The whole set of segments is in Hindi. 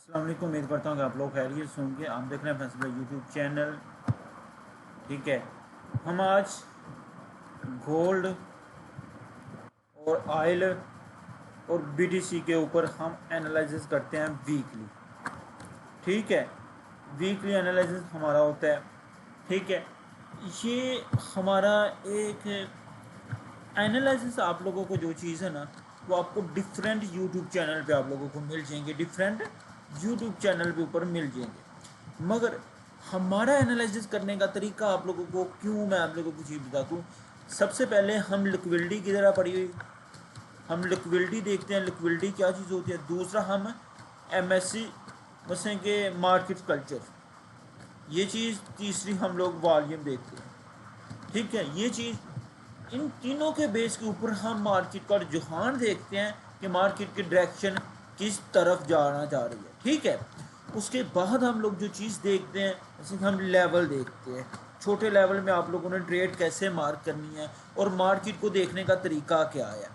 अस्सलाम वालेकुम। उम्मीद करता हूँ कि आप लोग खैरियत से होंगे। आप देख रहे हैं फैसला यूट्यूब चैनल। ठीक है, हम आज गोल्ड और ऑयल और बीटीसी के ऊपर हम एनालिसिस करते हैं वीकली। ठीक है, वीकली एनालिसिस हमारा होता है। ठीक है, ये हमारा एक एनालिसिस आप लोगों को जो चीज़ है ना वो आपको डिफरेंट यूट्यूब चैनल पे आप लोगों को मिल जाएंगे, डिफरेंट यूट्यूब चैनल पे ऊपर मिल जाएंगे। मगर हमारा एनालिसिस करने का तरीका आप लोगों को क्यों मैं आप लोगों को चीज़ बता दूँ। सबसे पहले हम लिक्विडिटी की तरह पड़ी हुई, हम लिक्विडिटी देखते हैं, लिक्विडिटी क्या चीज़ होती है। दूसरा हम एमएससी जैसे कि मार्केट कल्चर, ये चीज़। तीसरी हम लोग वॉल्यूम देखते हैं। ठीक है, ये चीज़, इन तीनों के बेस के ऊपर हम मार्केट का रुझान देखते हैं कि मार्केट की डायरेक्शन किस तरफ जाना जा रही है। ठीक है, उसके बाद हम लोग जो चीज़ देखते हैं जैसे हम लेवल देखते हैं। छोटे लेवल में आप लोगों ने ट्रेड कैसे मार्क करनी है और मार्केट को देखने का तरीका क्या है।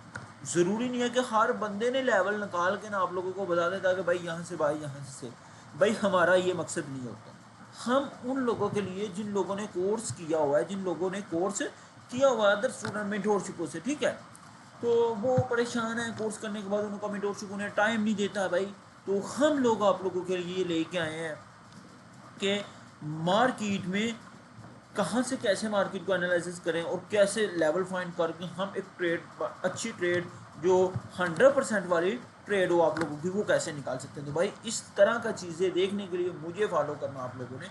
ज़रूरी नहीं है कि हर बंदे ने लेवल निकाल के ना आप लोगों को बता देता कि भाई यहाँ से भाई यहाँ से। भाई हमारा ये मकसद नहीं होता। हम उन लोगों के लिए जिन लोगों ने कोर्स किया हुआ है, जिन लोगों ने कोर्स किया हुआ है अदर स्टूडेंट मेंटोरशिपों से। ठीक है, तो वो परेशान है कोर्स करने के बाद, उनका मेंटोरशिप उन्हें टाइम नहीं देता भाई। तो हम लोग आप लोगों के लिए लेके आए हैं कि मार्केट में कहाँ से कैसे मार्केट को एनालिसिस करें और कैसे लेवल फाइंड करके हम एक ट्रेड, अच्छी ट्रेड जो 100% वाली ट्रेड हो आप लोगों की, वो कैसे निकाल सकते हैं। तो भाई इस तरह का चीज़ें देखने के लिए मुझे फॉलो करना आप लोगों ने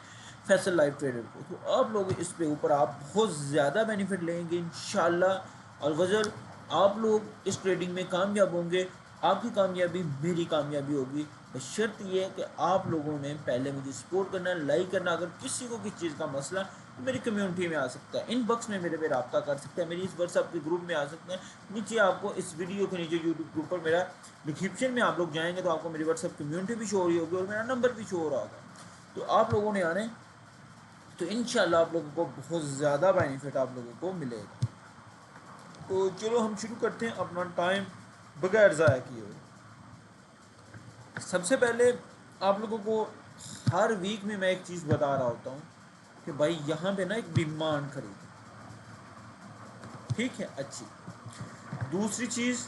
फैसल लाइफ ट्रेडर को। तो आप लोग इस पे ऊपर आप बहुत ज़्यादा बेनिफिट लेंगे इंशाल्लाह। और वजल आप लोग इस ट्रेडिंग में कामयाब होंगे। आपकी कामयाबी मेरी कामयाबी होगी। शर्त ये है कि आप लोगों ने पहले मुझे सपोर्ट करना है, लाइक करना। अगर किसी को किस चीज़ का मसला तो मेरी कम्युनिटी में आ सकता है, इनबॉक्स में मेरे पे रब्ता कर सकता है, मेरी इस व्हाट्सएप के ग्रुप में आ सकते हैं। नीचे आपको इस वीडियो के नीचे यूट्यूब ग्रुप पर मेरा डिस्क्रिप्शन में आप लोग जाएंगे तो आपको मेरी व्हाट्सएप कम्युनिटी भी शो हो रही होगी और मेरा नंबर भी शो हो रहा होगा। तो आप लोगों ने आने तो इंशाल्लाह आप लोगों को बहुत ज़्यादा बेनिफिट आप लोगों को मिलेगा। तो चलो हम शुरू करते हैं अपना टाइम बगैर ज़ाया किए हुए। सबसे पहले आप लोगों को हर वीक में मैं एक चीज़ बता रहा होता हूँ कि भाई यहाँ पे ना एक डिमांड खरीदी। ठीक है, अच्छी। दूसरी चीज़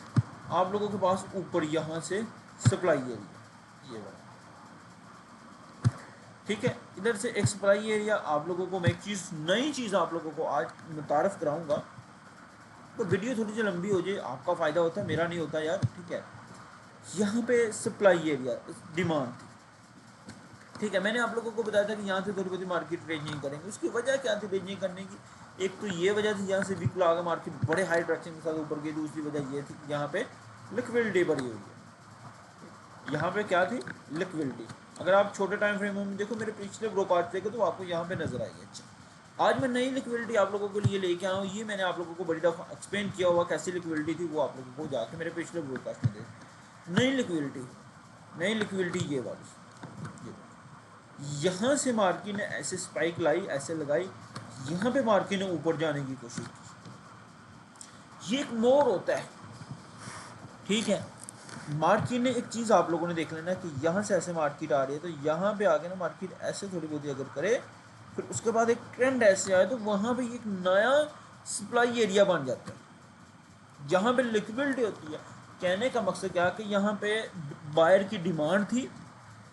आप लोगों के पास ऊपर यहाँ से सप्लाई एरिया, ये वाला। ठीक है, इधर से एक सप्लाई एरिया। आप लोगों को मैं एक चीज़, नई चीज़ आप लोगों को आज मुतारफ़ कराऊंगा। तो वीडियो थोड़ी सी लंबी हो जाए, आपका फ़ायदा होता है, मेरा नहीं होता यार। ठीक है, यहाँ पे सप्लाई एरिया डिमांड थी। ठीक है, मैंने आप लोगों को बताया था कि यहाँ से थोड़ी बहुत मार्केट रेंजिंग करेंगे। उसकी वजह क्या थी रेंजिंग करने की? एक तो ये वजह थी यहाँ से वीक लगा मार्केट बड़े हाई डायरेक्शन के साथ ऊपर गई। दूसरी वजह ये थी कि यहाँ पे लिक्विडिटी बढ़ी हुई है। यहाँ पे क्या थी? लिक्विडिटी। अगर आप छोटे टाइम फ्रेम में देखो, मेरे पिछले ब्रोकास्ट देखे तो आपको यहाँ पे नजर आएगी। अच्छा, आज मैं नई लिक्विडिटी आप लोगों के लिए लेके आया हूँ। ये मैंने आप लोगों को बड़ी दफ़ा एक्सप्लेन किया हुआ कैसी लिक्विडिटी थी, वो आप लोगों को जाके मेरे पिछले ब्रोकास्ट में देख। नई लिक्विडिटी, नई लिक्विडिटी ये वाली, यहाँ से मार्केट ने ऐसे स्पाइक लाई, ऐसे लगाई, यहाँ पे मार्केट ने ऊपर जाने की कोशिश की। ये एक मोड़ होता है। ठीक है, मार्केट ने एक चीज़ आप लोगों ने देख लेना कि यहाँ से ऐसे मार्केट आ रही है तो यहाँ पे आगे ना मार्केट ऐसे थोड़ी बहुत अगर करे, फिर उसके बाद एक ट्रेंड ऐसे आए तो वहाँ पे एक नया सप्लाई एरिया बन जाता है जहाँ पे लिक्विडिटी होती है। कहने का मकसद क्या कि यहाँ पे बायर की डिमांड थी,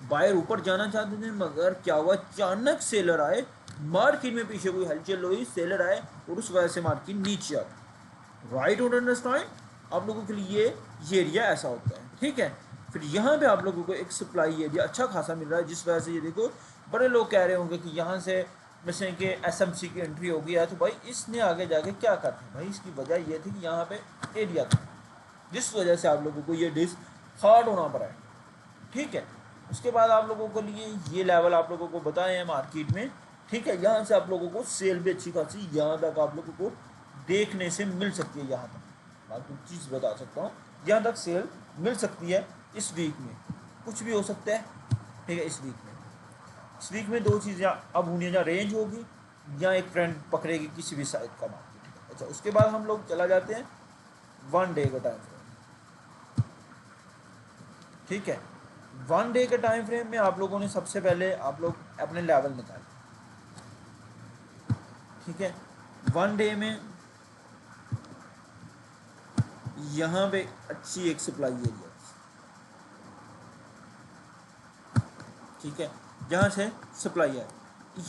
बायर ऊपर जाना चाहते थे, मगर क्या हुआ, अचानक सेलर आए, मार्केट में पीछे कोई हलचल हुई, सेलर आए और उस वजह से मार्केट नीचे आ गई। राइट और अंडरस्टैंड? आप लोगों के लिए ये एरिया ऐसा होता है। ठीक है, फिर यहाँ पे आप लोगों को एक सप्लाई एरिया अच्छा खासा मिल रहा है, जिस वजह से ये देखो बड़े लोग कह रहे होंगे कि यहाँ से जैसे कि एसएमसी की एंट्री हो गई है तो भाई इसने आगे जाके क्या करना। भाई इसकी वजह ये थी कि यहाँ पे एरिया था, जिस वजह से आप लोगों को ये डिस हार्ड होना पड़ा है। ठीक है, उसके बाद आप लोगों के लिए ये लेवल आप लोगों को बताए हैं मार्केट में। ठीक है, यहाँ से आप लोगों को सेल भी अच्छी खासी यहाँ तक आप लोगों को देखने से मिल सकती है। यहाँ तक मैं आपको चीज़ बता सकता हूँ, यहाँ तक सेल मिल सकती है इस वीक में। कुछ भी हो सकता है। ठीक है, इस वीक में दो चीज़ें अब होनी है, जहाँ रेंज होगी या एक ट्रेंड पकड़ेगी किसी भी साइड का मार्केट। अच्छा, उसके बाद हम लोग चला जाते हैं 1 डे का टाइम फ्रेम। ठीक है, 1 डे के टाइम फ्रेम में आप लोगों ने सबसे पहले आप लोग अपने लेवल निकाले, ठीक है। 1 डे में यहाँ पे अच्छी एक सप्लाई एरिया, ठीक है, जहाँ से सप्लाई है।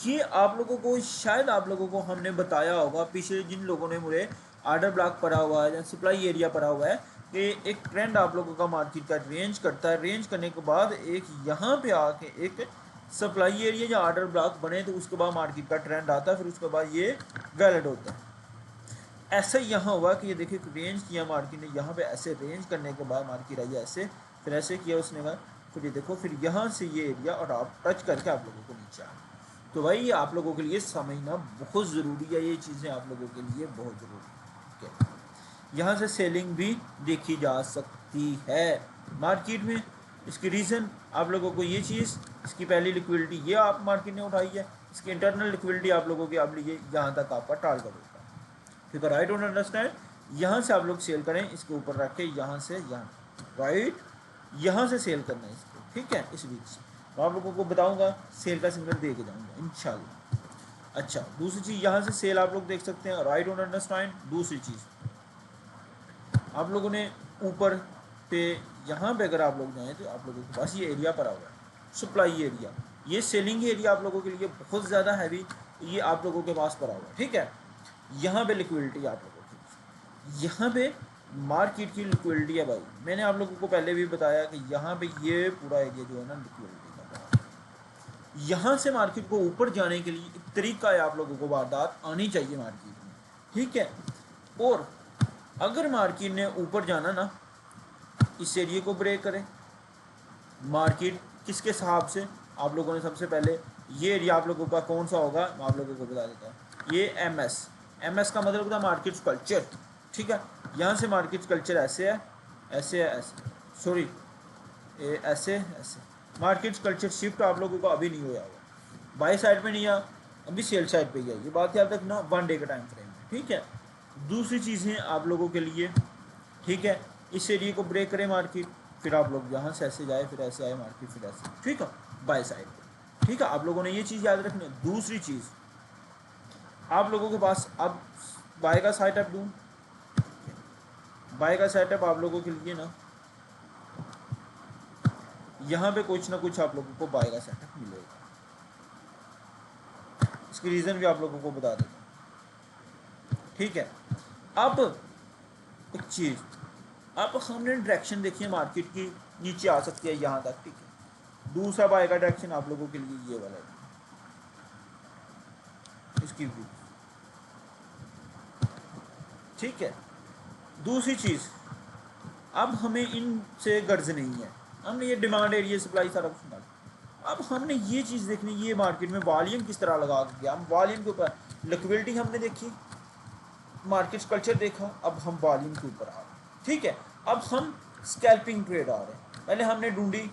ये आप लोगों को शायद आप लोगों को हमने बताया होगा पिछले जिन लोगों ने मुझे आर्डर ब्लॉक पड़ा हुआ है या सप्लाई एरिया पड़ा हुआ है कि एक ट्रेंड आप लोगों का मार्केट का रेंज करता है, रेंज करने के बाद एक यहाँ पे आके एक सप्लाई एरिया या आर्डर ब्लॉक बने तो उसके बाद मार्केट का ट्रेंड आता है, फिर उसके बाद ये वैलिड होता है। ऐसा ही यहाँ हुआ कि ये देखिए रेंज किया मार्केट ने, यहाँ पे ऐसे रेंज करने के बाद मार्केट आई ऐसे, फिर ऐसे किया उसने कहा, फिर ये देखो फिर यहाँ से ये एरिया और आप टच करके आप लोगों को नीचे आ। तो भाई ये आप लोगों के लिए समझना बहुत ज़रूरी है, ये चीज़ें आप लोगों के लिए बहुत ज़रूरी है, ठीक है। यहाँ से सेलिंग भी देखी जा सकती है मार्केट में। इसकी रीज़न आप लोगों को ये चीज़, इसकी पहली लिक्विडिटी ये आप मार्केट ने उठाई है, इसकी इंटरनल लिक्विडिटी आप लोगों की आप लिए यहाँ तक आपका टारगेट होगा, ठीक है। Right on understand. यहाँ से आप लोग सेल करें, इसके ऊपर रख के यहाँ से यहाँ, राइट, यहाँ से सेल करना है इसको, ठीक है। इस बीच मैं आप लोगों को बताऊंगा, सेल का सिग्नल दे के जाऊँगा इंशाल्लाह। अच्छा, दूसरी चीज़ यहाँ से सेल आप लोग देख सकते हैं, राइट ऑन अंडरस्टैंड। दूसरी चीज़ आप लोगों ने ऊपर पे यहाँ पे अगर आप लोग जाएँ तो आप लोगों के पास ये एरिया पड़ा हुआ है सप्लाई एरिया, ये सेलिंग एरिया आप लोगों के लिए बहुत ज़्यादा हैवी, ये आप लोगों के पास पड़ा हुआ है, ठीक है। यहाँ पे लिक्विडिटी आप लोगों की, यहाँ पे मार्केट की लिक्विडिटी है भाई। मैंने आप लोगों को पहले भी बताया कि यहाँ पे ये पूरा एरिया जो है ना लिक्विडिटी का, यहाँ से मार्केट को ऊपर जाने के लिए एक तरीका है, आप लोगों को वारदात आनी चाहिए मार्केट में, ठीक है। और अगर मार्केट ने ऊपर जाना ना, इस एरिया को ब्रेक करें मार्केट, किसके हिसाब से आप लोगों ने सबसे पहले ये एरिया आप लोगों का कौन सा होगा मैं आप लोगों को बता देता हूँ। ये एमएस का मतलब होता है मार्केट कल्चर, ठीक है। यहाँ से मार्केट कल्चर ऐसे है, ऐसे है, ऐसे, सॉरी ऐसे ऐसे, मार्केट कल्चर शिफ्ट आप लोगों को अभी नहीं हुआ होगा, बाई साइड पे नहीं आ, अभी सेल साइड पे ही है, ये बात याद रखना 1 डे का टाइम फ्रेम है, ठीक है। दूसरी चीज़ें आप लोगों के लिए, ठीक है, इस एरिया को ब्रेक करें मार्केट, फिर आप लोग यहाँ से ऐसे जाए, फिर ऐसे आए मार्केट, फिर ऐसे, ठीक है, बाय साइड पे, ठीक है। आप लोगों ने ये चीज़ याद रखनी है। दूसरी चीज़ आप लोगों के पास अब बाय का सेटअप दूँ, बाय का सेटअप आप लोगों के लिए ना यहाँ पे कुछ ना कुछ आप लोगों को बाय का सेटअप मिलेगा, इसकी रीज़न भी आप लोगों को बता देता हूँ, ठीक है। अब एक चीज़, अब हमने डायरेक्शन देखी है मार्केट की, नीचे आ सकती है यहाँ तक, ठीक है। दूसरा बाय का डायरेक्शन आप लोगों के लिए ये वाला है, इसकी भी, ठीक है। दूसरी चीज़, अब हमें इनसे गर्ज नहीं है, हमने ये डिमांड एरिया सप्लाई सारा कुछ सुना, अब हमने ये चीज़ देखनी, ये मार्केट में वॉल्यूम किस तरह लगा गया, हम वॉल्यूम के ऊपर लिक्विडिटी हमने देखी, मार्केट कल्चर देखा, अब हम वॉल्यूम के ऊपर आ रहे हैं, ठीक है। अब हम स्कैल्पिंग ट्रेड आ रहे हैं, पहले हमने ढूंढी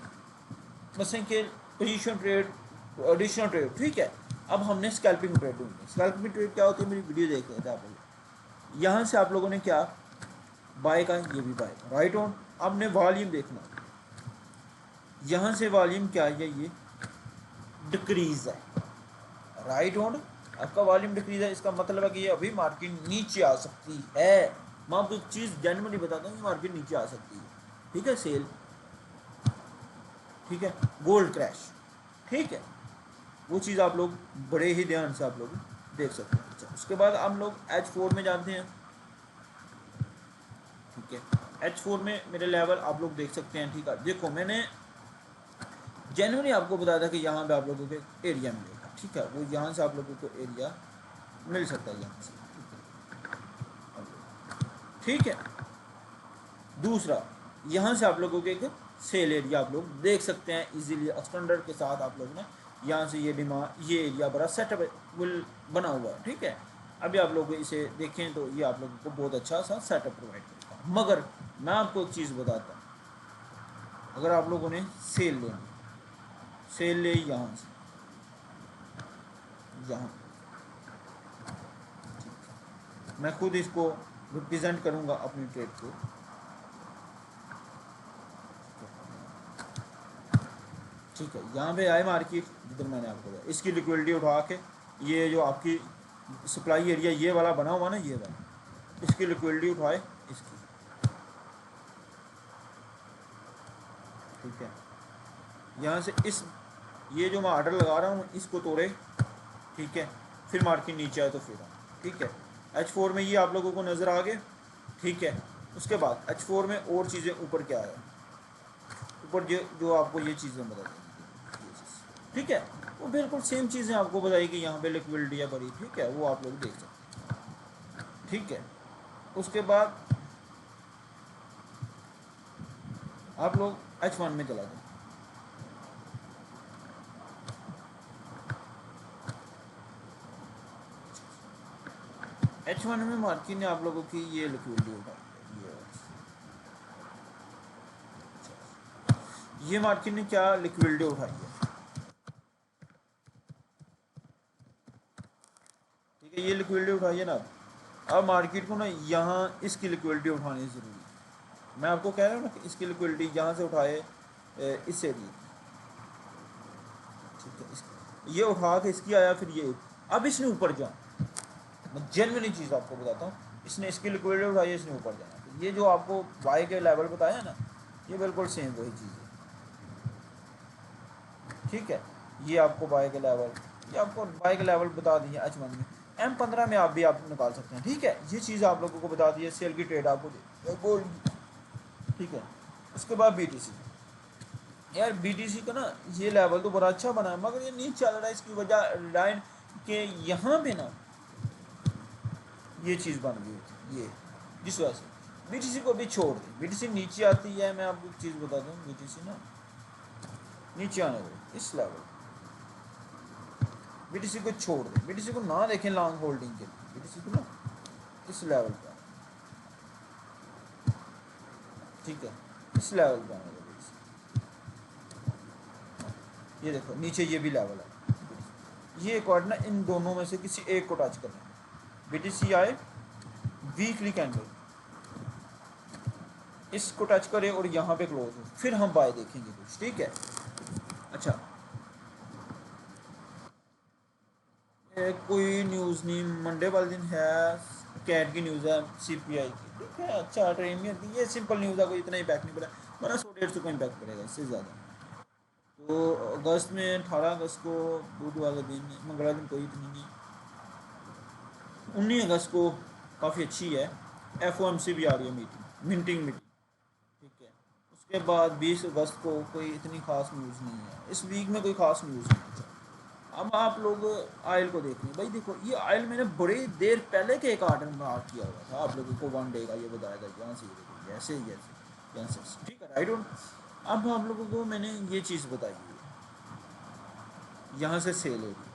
मसलन के पोजीशन ट्रेड, एडिशनल ट्रेड, ठीक है। अब हमने स्कैल्पिंग ट्रेड ढूंढी। स्कैल्पिंग ट्रेड क्या होती है, मेरी वीडियो देख लेते हैं आप लोग। यहाँ से आप लोगों ने क्या बाय का, ये भी बाय का, राइट ऑन। आपने वॉल्यूम देखना, यहाँ से वॉल्यूम क्या है, ये डिक्रीज है, राइट ऑन। आपका वॉल्यूम डिक्रीज है, इसका मतलब है कि ये अभी मार्केट नीचे आ सकती है। मैं आपको एक चीज़ जेन्युइनली बताता हूँ, मार्केट नीचे आ सकती है, ठीक है। सेल, ठीक है। गोल्ड क्रैश, ठीक है, वो चीज़ आप लोग बड़े ही ध्यान से आप लोग देख सकते हैं। अच्छा, उसके बाद हम लोग H4 में जानते हैं, ठीक है। H4 में मेरे लेवल आप लोग देख सकते हैं, ठीक है। देखो मैंने जेन्युइनली आपको बताया था कि यहाँ पे आप लोगों को एरिया मिलेगा, ठीक है। वो यहाँ से आप लोगों को एरिया मिल सकता है, यहाँ से, ठीक है। दूसरा, यहाँ से आप लोगों को एक सेल एरिया आप लोग देख सकते हैं इजीली, एक्सटेंडर के साथ आप लोग ने यहाँ से ये डिमांड, ये एरिया बड़ा सेटअप बना हुआ है, ठीक है। अभी आप लोग इसे देखें तो ये आप लोगों को बहुत अच्छा सा सेटअप प्रोवाइड करेगा। मगर मैं आपको एक चीज़ बताता हूँ, अगर आप लोगों ने सेल लेनी, सेल ले यहाँ से यहाँ, मैं खुद इसको रिप्रेजेंट करूँगा अपनी ट्रेड को, ठीक है, यहाँ पे आए मार्केट जिधर मैंने आपको बताया, इसकी लिक्विडिटी उठा के ये जो आपकी सप्लाई एरिया ये वाला बना हुआ ना, ये वाला, इसकी लिक्विडिटी उठाए इसकी, ठीक है। यहाँ से इस ये जो मैं ऑर्डर लगा रहा हूँ इसको तोड़े, ठीक है, फिर मार्केट नीचे आए तो फिर ठीक है। H4 में ये आप लोगों को नज़र आ गए, ठीक है। उसके बाद H4 में और चीज़ें ऊपर क्या है, ऊपर जो आपको ये चीज़ें बता देंगी, ठीक है, वो बिल्कुल सेम चीज़ें आपको बताएगी। यहाँ पे लिक्विडिटी है बड़ी, ठीक है, वो आप लोग देख सकते हैं, ठीक है। उसके बाद आप लोग H1 में चला जाए, H1 में मार्केट ने आप लोगों की ये लिक्विडिटी उठाई, ये मार्केट ने क्या लिक्विडिटी उठाई है, ठीक है, ये लिक्विडिटी उठाई है ना। अब मार्केट को ना यहाँ इसकी लिक्विडिटी उठानी ज़रूरी है। मैं आपको कह रहा हूँ ना कि इसकी लिक्विडिटी यहाँ से उठाए इस एरिया, ठीक है, ये उठा के इसकी आया, फिर ये, अब इसने ऊपर जाना, मैं जेन्युइनली चीज़ आपको बताता हूँ, इसने इसकी लिक्विडिटी उठाई है, इसने ऊपर जाना। तो ये जो आपको बाय के लेवल बताया ना, ये बिल्कुल सेम वही चीज़ है, ठीक है। ये आपको बाय के लेवल, ये आपको बाय के लेवल बता दिए H1 में, M15 में आप भी आप निकाल सकते हैं, ठीक है। ये चीज़ आप लोगों को बता दी है, सेल की ट्रेड आपको दे गोल्ड, ठीक है। उसके बाद BTC, यार BTC का ना ये लेवल तो बड़ा अच्छा बना है, मगर ये नहीं चल रहा है। इसकी वजह लाइन के यहाँ पे ना ये चीज़ बन गई थी, ये जिस वजह से BTC को भी छोड़ दी। BTC नीचे आती है, मैं आपको एक चीज़ बता दूँ, BTC ना नीचे आने दो इस लेवल, BTC को छोड़ दें, BTC को ना देखें लॉन्ग होल्डिंग के लिए, BTC को ना इस लेवल पर, ठीक है, इस लेवल पर आने दो BTC। ये देखो नीचे ये भी लेवल है, ये एक बार ना इन दोनों में से किसी एक को टच करना है। BTC आए वीकली कैंडल, इसको टच करे और यहाँ पे क्लोज हो, फिर हम बाय देखेंगे कुछ, ठीक है। अच्छा, कोई न्यूज़ नहीं, मंडे वाले दिन है, कैट की न्यूज़ है, CPI की, ठीक है। अच्छा, ट्रेन में आती है, ये सिंपल न्यूज़ है, कोई इतना इम्पैक्ट नहीं पड़ा, वरना 100-150 का इम्पैक्ट पड़ेगा, इससे ज़्यादा। तो अगस्त में 18 अगस्त को दूध वाले दिन, मंगला दिन कोई इतनी नहीं, 19 अगस्त को काफ़ी अच्छी है, FOMC भी आ रही है मीटिंग, मिंटिंग मीटिंग, ठीक है। उसके बाद 20 अगस्त को कोई इतनी ख़ास न्यूज़ नहीं है, इस वीक में कोई ख़ास न्यूज़ नहीं है। अब आप लोग आयल को देख लें, भाई देखो ये आयल मैंने बड़ी देर पहले के एक आर्डर मार्क किया हुआ था, आप लोगों को 1 डे का ये बताया था, यहाँ से ये देखो ऐसे ही ऐसे यहाँ से, ठीक है, राइट ऑन। अब आप लोगों को मैंने ये चीज़ बताई है, यहाँ से सेल होगी,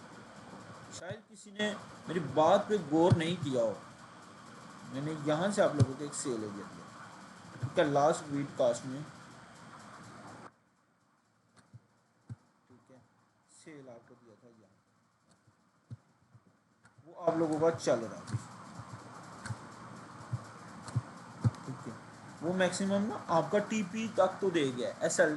शायद किसी ने मेरी बात पे गौर नहीं किया हो, मैंने यहाँ से आप लोगों को एक सेल एरिया दिया, ठीक है, लास्ट वीक कास्ट में, ठीक है, सेल आपको दिया था यहाँ, वो आप लोगों का चल रहा है, ठीक है। वो मैक्सिमम ना आपका TP तक तो दे गया, SL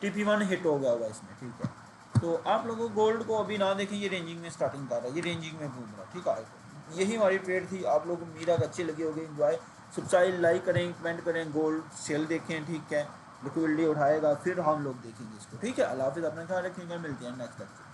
TP1 हिट हो गया होगा इसमें, ठीक है। तो आप लोगों गोल्ड को अभी ना देखें, ये रेंजिंग में स्टार्टिंग कर रहा है, ये रेंजिंग में घूम रहा है, ठीक है। यही हमारी ट्रेड थी, आप लोग उम्मीद है अच्छी लगी होगी, एंजॉय, सब्सक्राइब लाइक करें, कमेंट करें, गोल्ड सेल देखें, ठीक है, लिक्विडिटी उठाएगा, फिर हम लोग देखेंगे इसको, ठीक है। अल्लाह हाफिज़, अपना ख्याल रखेंगे, मिलते हैं नेक्स्ट लेक्चर।